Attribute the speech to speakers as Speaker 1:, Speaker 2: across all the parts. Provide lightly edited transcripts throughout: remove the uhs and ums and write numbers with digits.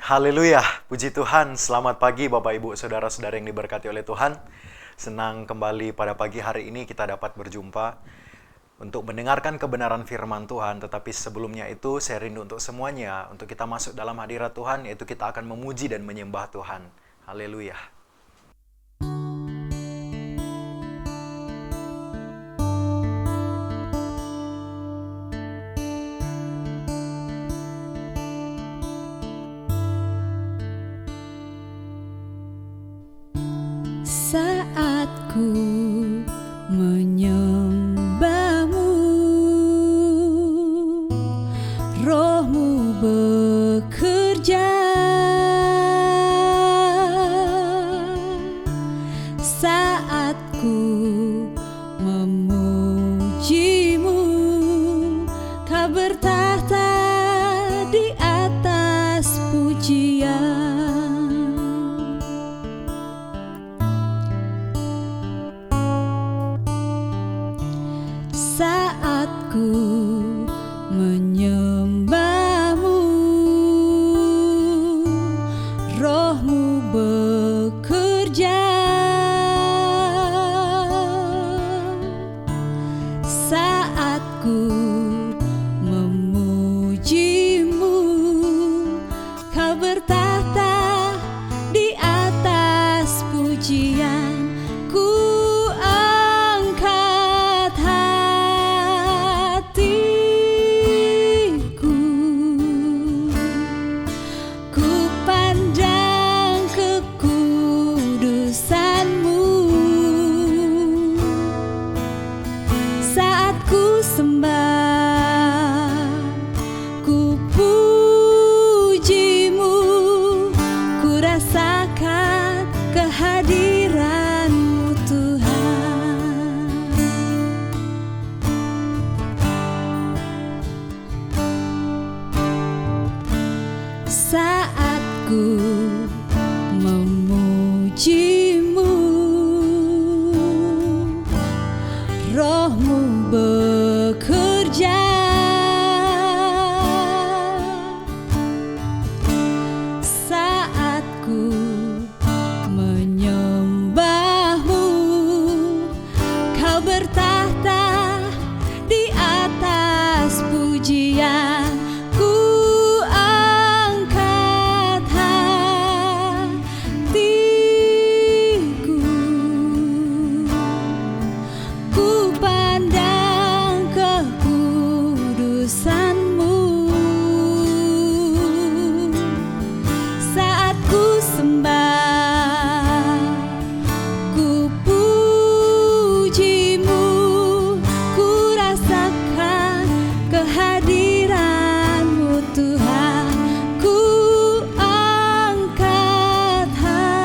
Speaker 1: Haleluya, puji Tuhan. Selamat pagi Bapak Ibu Saudara-saudara yang diberkati oleh Tuhan. Senang kembali pada pagi hari ini kita dapat berjumpa untuk mendengarkan kebenaran firman Tuhan. Tetapi sebelumnya itu saya rindu untuk semuanya, untuk kita masuk dalam hadirat Tuhan, yaitu kita akan memuji dan menyembah Tuhan. Haleluya.
Speaker 2: Saat ku menyembahmu, Roh-Mu bekerja. Saat ku memujimu, Kau bertahta di atas pujian. Saat ku menyembahmu, Roh-Mu bekerja. Saat ku memujimu, Kau bertahta di atas pujian. Ku angkat hatiku, ku pandang kekudusan-Mu. Saat ku sembah, ku pujimu, ku rasakan kehadiran-Mu Tuhan. Saat ku memujimu, Roh-Mu bekerja. Saat ku menyembahmu, Kau bertahta di atas pujian. Ku angkat hatiku, ku pandang kekudusan-Mu. Saat ku sembah, ku pujimu, ku rasakan kehadiran-Mu Tuhan. Ku angkat hatiku,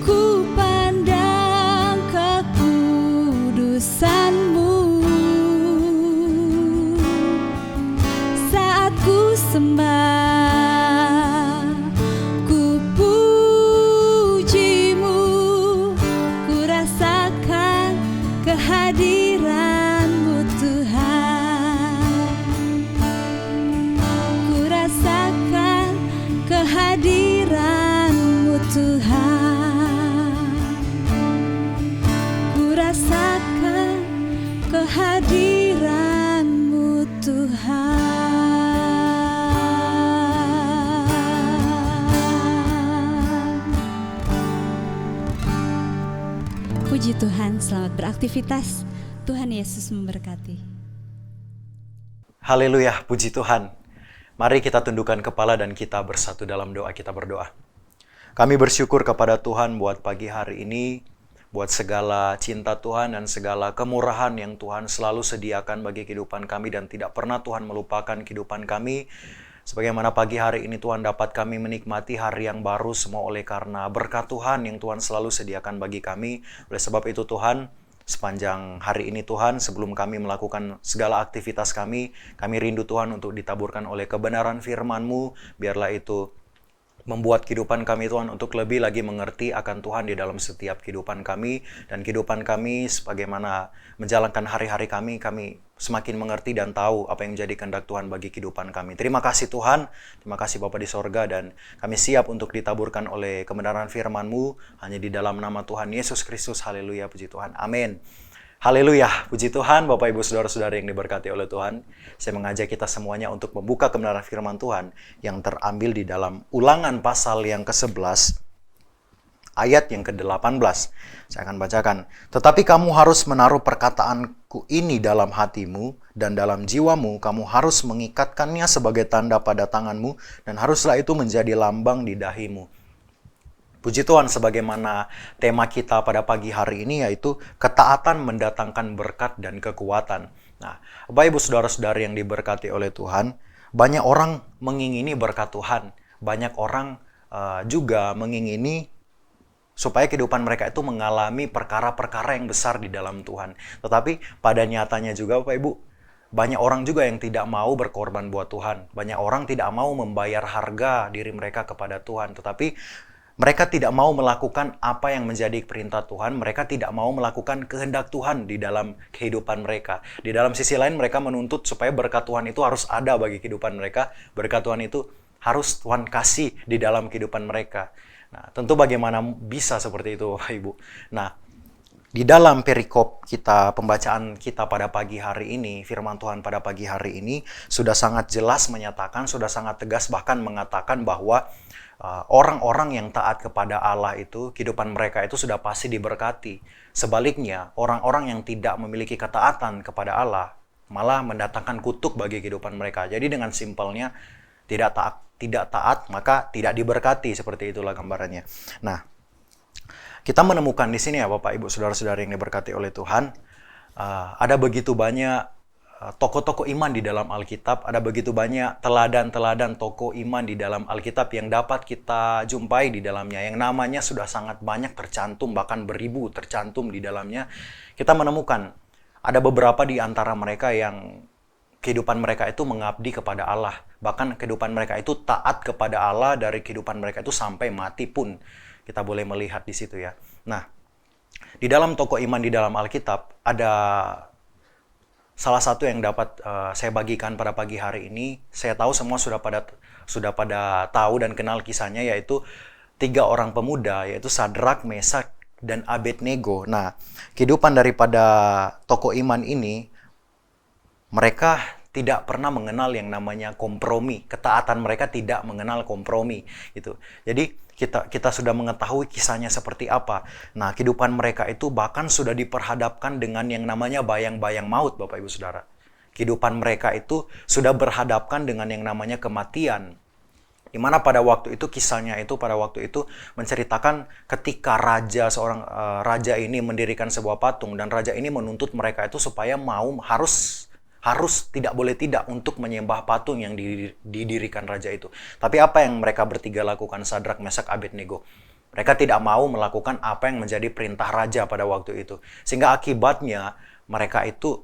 Speaker 2: ku pandang kekudusan-Mu. Saat ku sembah, ku pujimu, ku rasakan kehadiran-Mu Tuhan. Ku rasakan kehadiran-Mu Tuhan. Ku rasakan kehadiran-Mu Tuhan. Puji Tuhan, selamat beraktivitas. Tuhan Yesus memberkati.
Speaker 1: Haleluya, puji Tuhan. Mari kita tundukkan kepala dan kita bersatu dalam doa. Kita berdoa. Kami bersyukur kepada Tuhan buat pagi hari ini, buat segala cinta Tuhan dan segala kemurahan yang Tuhan selalu sediakan bagi kehidupan kami dan tidak pernah Tuhan melupakan kehidupan kami. Sebagaimana pagi hari ini Tuhan dapat kami menikmati hari yang baru semua oleh karena berkat Tuhan yang Tuhan selalu sediakan bagi kami. Oleh sebab itu Tuhan, sepanjang hari ini Tuhan, sebelum kami melakukan segala aktivitas kami rindu Tuhan untuk ditaburkan oleh kebenaran firman-Mu. Biarlah itu membuat kehidupan kami Tuhan untuk lebih lagi mengerti akan Tuhan di dalam setiap kehidupan kami, dan kehidupan kami sebagaimana menjalankan hari-hari kami semakin mengerti dan tahu apa yang menjadi kehendak Tuhan bagi kehidupan kami. Terima kasih Tuhan, terima kasih Bapa di sorga, dan kami siap untuk ditaburkan oleh kebenaran firman-Mu hanya di dalam nama Tuhan Yesus Kristus. Haleluya, puji Tuhan. Amin. Haleluya, puji Tuhan, Bapak Ibu Saudara-saudara yang diberkati oleh Tuhan. Saya mengajak kita semuanya untuk membuka kebenaran firman Tuhan yang terambil di dalam Ulangan pasal yang ke-11, ayat yang ke-18. Saya akan bacakan. Tetapi kamu harus menaruh perkataanku ini dalam hatimu dan dalam jiwamu. Kamu harus mengikatkannya sebagai tanda pada tanganmu, dan haruslah itu menjadi lambang di dahimu. Puji Tuhan, sebagaimana tema kita pada pagi hari ini yaitu ketaatan mendatangkan berkat dan kekuatan. Nah, Bapak Ibu Saudara-saudari yang diberkati oleh Tuhan, banyak orang mengingini berkat Tuhan. Banyak orang juga mengingini supaya kehidupan mereka itu mengalami perkara-perkara yang besar di dalam Tuhan. Tetapi pada nyatanya juga Bapak Ibu, banyak orang juga yang tidak mau berkorban buat Tuhan. Banyak orang tidak mau membayar harga diri mereka kepada Tuhan. Tetapi mereka tidak mau melakukan apa yang menjadi perintah Tuhan. Mereka tidak mau melakukan kehendak Tuhan di dalam kehidupan mereka. Di dalam sisi lain mereka menuntut supaya berkat Tuhan itu harus ada bagi kehidupan mereka. Berkat Tuhan itu harus Tuhan kasih di dalam kehidupan mereka. Nah, tentu bagaimana bisa seperti itu, Bapak Ibu. Nah, di dalam perikop kita, pembacaan kita pada pagi hari ini, firman Tuhan pada pagi hari ini sudah sangat jelas menyatakan, sudah sangat tegas bahkan mengatakan bahwa orang-orang yang taat kepada Allah itu, kehidupan mereka itu sudah pasti diberkati. Sebaliknya, orang-orang yang tidak memiliki ketaatan kepada Allah malah mendatangkan kutuk bagi kehidupan mereka. Jadi dengan simpelnya, tidak taat maka tidak diberkati, seperti itulah gambarannya. Nah, kita menemukan di sini ya Bapak Ibu Saudara-saudari yang diberkati oleh Tuhan, ada begitu banyak tokoh-tokoh iman di dalam Alkitab, ada begitu banyak teladan-teladan tokoh iman di dalam Alkitab yang dapat kita jumpai di dalamnya, yang namanya sudah sangat banyak tercantum, bahkan beribu tercantum di dalamnya. Kita menemukan ada beberapa di antara mereka yang kehidupan mereka itu mengabdi kepada Allah, bahkan kehidupan mereka itu taat kepada Allah dari kehidupan mereka itu sampai mati pun. Kita boleh melihat di situ ya. Nah, di dalam tokoh iman di dalam Alkitab ada salah satu yang dapat saya bagikan pada pagi hari ini. Saya tahu semua sudah pada tahu dan kenal kisahnya, yaitu 3 orang pemuda, yaitu Sadrak, Mesak, dan Abednego. Nah, kehidupan daripada tokoh iman ini, mereka tidak pernah mengenal yang namanya kompromi. Ketaatan mereka tidak mengenal kompromi, gitu. Jadi kita sudah mengetahui kisahnya seperti apa. Nah, kehidupan mereka itu bahkan sudah diperhadapkan dengan yang namanya bayang-bayang maut, Bapak Ibu Saudara. Kehidupan mereka itu sudah berhadapkan dengan yang namanya kematian. Di mana pada waktu itu kisahnya itu pada waktu itu menceritakan ketika seorang raja ini mendirikan sebuah patung, dan raja ini menuntut mereka itu supaya harus tidak boleh tidak untuk menyembah patung yang didirikan raja itu. Tapi apa yang mereka bertiga lakukan, Sadrak, Mesak, Abednego? Mereka tidak mau melakukan apa yang menjadi perintah raja pada waktu itu. Sehingga akibatnya mereka itu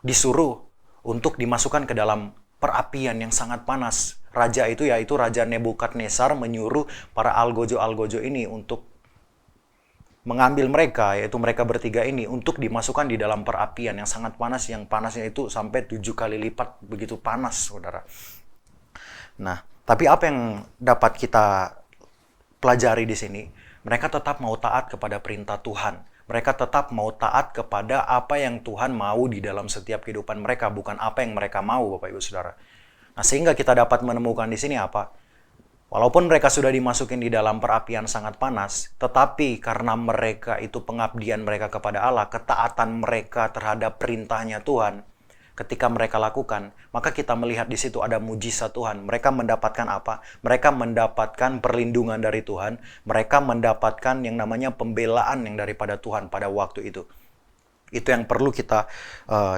Speaker 1: disuruh untuk dimasukkan ke dalam perapian yang sangat panas. Raja itu, yaitu Raja Nebukadnezar, menyuruh para algojo-algojo ini untuk mengambil mereka, yaitu mereka bertiga ini, untuk dimasukkan di dalam perapian yang sangat panas, yang panasnya itu sampai 7 kali lipat, begitu panas, saudara. Nah, tapi apa yang dapat kita pelajari di sini? Mereka tetap mau taat kepada perintah Tuhan. Mereka tetap mau taat kepada apa yang Tuhan mau di dalam setiap kehidupan mereka, bukan apa yang mereka mau, Bapak Ibu Saudara. Nah, sehingga kita dapat menemukan di sini apa? Walaupun mereka sudah dimasukin di dalam perapian sangat panas, tetapi karena mereka itu pengabdian mereka kepada Allah, ketaatan mereka terhadap perintahnya Tuhan, ketika mereka lakukan, maka kita melihat di situ ada mujizat Tuhan. Mereka mendapatkan apa? Mereka mendapatkan perlindungan dari Tuhan. Mereka mendapatkan yang namanya pembelaan yang daripada Tuhan pada waktu itu. Itu yang perlu kita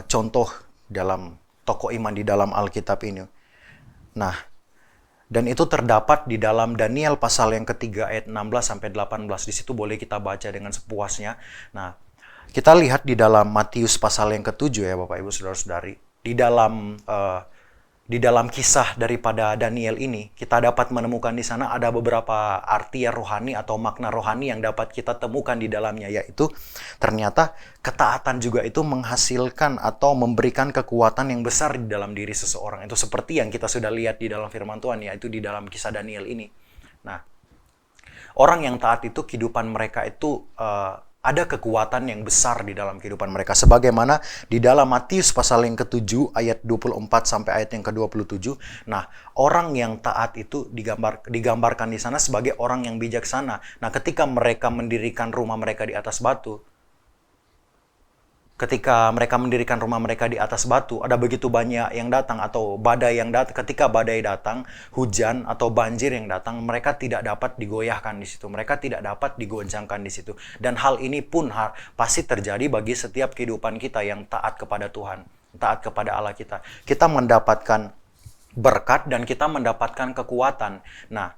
Speaker 1: contoh dalam tokoh iman di dalam Alkitab ini. Nah, dan itu terdapat di dalam Daniel pasal yang ketiga ayat 16-18. Di situ boleh kita baca dengan sepuasnya. Nah, kita lihat di dalam Matius pasal yang ke-7 ya Bapak Ibu Saudara-saudari. Di dalam di dalam kisah daripada Daniel ini, kita dapat menemukan di sana ada beberapa arti rohani atau makna rohani yang dapat kita temukan di dalamnya, yaitu ternyata ketaatan juga itu menghasilkan atau memberikan kekuatan yang besar di dalam diri seseorang. Itu seperti yang kita sudah lihat di dalam firman Tuhan, yaitu di dalam kisah Daniel ini. Nah, orang yang taat itu kehidupan mereka itu ada kekuatan yang besar di dalam kehidupan mereka. Sebagaimana di dalam Matius pasal yang ke-7 ayat 24 sampai ayat yang ke-27. Nah, orang yang taat itu digambarkan di sana sebagai orang yang bijaksana. Nah, ketika mereka mendirikan rumah mereka di atas batu, ada begitu banyak yang datang atau badai yang datang. Ketika badai datang, hujan atau banjir yang datang, mereka tidak dapat digoyahkan di situ. Mereka tidak dapat digoncangkan di situ. Dan hal ini pun pasti terjadi bagi setiap kehidupan kita yang taat kepada Tuhan, taat kepada Allah kita. Kita mendapatkan berkat dan kita mendapatkan kekuatan. Nah,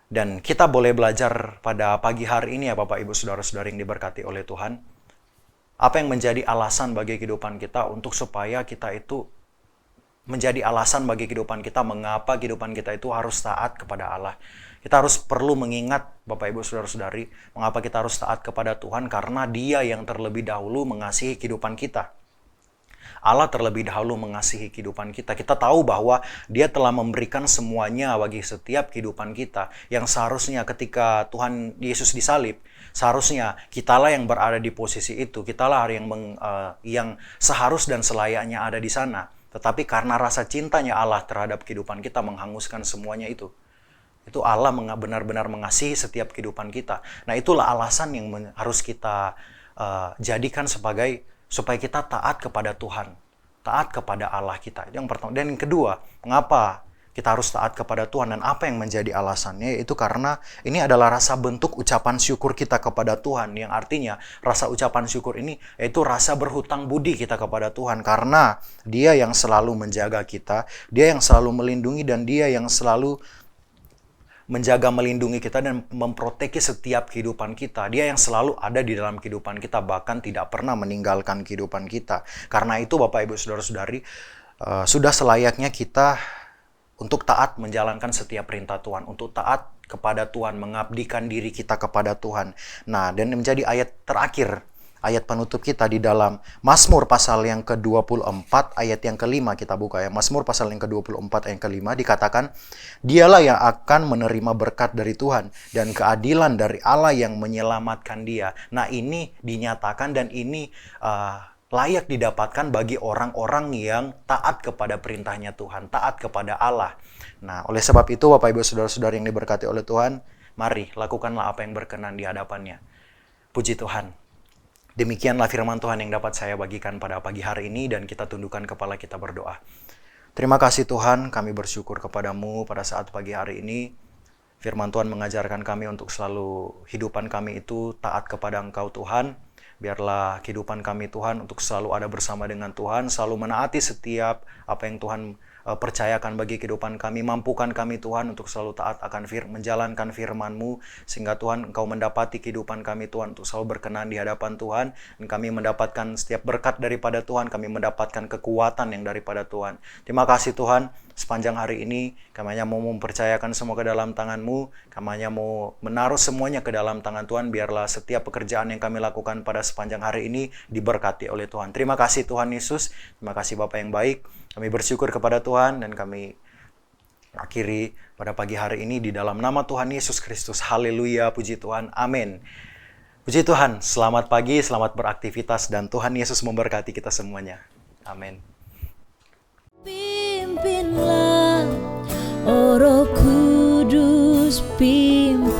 Speaker 1: dan kita boleh belajar pada pagi hari ini ya Bapak Ibu Saudara-saudari yang diberkati oleh Tuhan. Apa yang menjadi alasan bagi kehidupan kita untuk supaya kita itu menjadi alasan bagi kehidupan kita, mengapa kehidupan kita itu harus taat kepada Allah. Kita harus perlu mengingat Bapak Ibu Saudara-saudari, mengapa kita harus taat kepada Tuhan, karena Dia yang terlebih dahulu mengasihi kehidupan kita. Allah terlebih dahulu mengasihi kehidupan kita. Kita tahu bahwa Dia telah memberikan semuanya bagi setiap kehidupan kita, yang seharusnya ketika Tuhan Yesus disalib, seharusnya kitalah yang berada di posisi itu, kitalah yang seharus dan selayaknya ada di sana. Tetapi karena rasa cintanya Allah terhadap kehidupan kita menghanguskan semuanya itu. Itu Allah benar-benar mengasihi setiap kehidupan kita. Nah, itulah alasan yang harus kita jadikan supaya kita taat kepada Tuhan, taat kepada Allah kita. Itu yang pertama. Dan yang kedua, mengapa kita harus taat kepada Tuhan dan apa yang menjadi alasannya? Yaitu karena ini adalah rasa bentuk ucapan syukur kita kepada Tuhan, yang artinya rasa ucapan syukur ini yaitu rasa berhutang budi kita kepada Tuhan, karena Dia yang selalu menjaga kita, Dia yang selalu melindungi, dan Dia yang selalu menjaga melindungi kita dan memproteksi setiap kehidupan kita. Dia yang selalu ada di dalam kehidupan kita, bahkan tidak pernah meninggalkan kehidupan kita. Karena itu Bapak Ibu Saudara-saudari, sudah selayaknya kita untuk taat menjalankan setiap perintah Tuhan, untuk taat kepada Tuhan, mengabdikan diri kita kepada Tuhan. Nah, dan menjadi ayat terakhir, ayat penutup kita di dalam Mazmur pasal yang ke-24 ayat yang ke-5, kita buka ya. Mazmur pasal yang ke-24 ayat yang ke-5 dikatakan, Dialah yang akan menerima berkat dari Tuhan dan keadilan dari Allah yang menyelamatkan dia. Nah, ini dinyatakan dan ini layak didapatkan bagi orang-orang yang taat kepada perintahnya Tuhan, taat kepada Allah. Nah, oleh sebab itu Bapak Ibu Saudara-saudari yang diberkati oleh Tuhan, mari lakukanlah apa yang berkenan di hadapannya. Puji Tuhan. Demikianlah firman Tuhan yang dapat saya bagikan pada pagi hari ini, dan kita tundukkan kepala kita berdoa. Terima kasih Tuhan, kami bersyukur kepadamu pada saat pagi hari ini. Firman Tuhan mengajarkan kami untuk selalu hidupan kami itu taat kepada Engkau Tuhan. Biarlah kehidupan kami Tuhan untuk selalu ada bersama dengan Tuhan, selalu menaati setiap apa yang Tuhan percayakan bagi kehidupan kami. Mampukan kami Tuhan untuk selalu taat akan menjalankan firman-Mu, sehingga Tuhan Engkau mendapati kehidupan kami Tuhan untuk selalu berkenan di hadapan Tuhan, dan kami mendapatkan setiap berkat daripada Tuhan, kami mendapatkan kekuatan yang daripada Tuhan. Terima kasih Tuhan, sepanjang hari ini kami hanya mau mempercayakan semua ke dalam tangan-Mu, kami hanya mau menaruh semuanya ke dalam tangan Tuhan. Biarlah setiap pekerjaan yang kami lakukan pada sepanjang hari ini diberkati oleh Tuhan. Terima kasih Tuhan Yesus, terima kasih Bapa yang baik. Kami bersyukur kepada Tuhan, dan kami akhiri pada pagi hari ini di dalam nama Tuhan Yesus Kristus. Haleluya, puji Tuhan, amin. Puji Tuhan, selamat pagi, selamat beraktivitas, dan Tuhan Yesus memberkati kita semuanya. Amin.
Speaker 3: Pimpinlah, oh Roh Kudus, pimpin.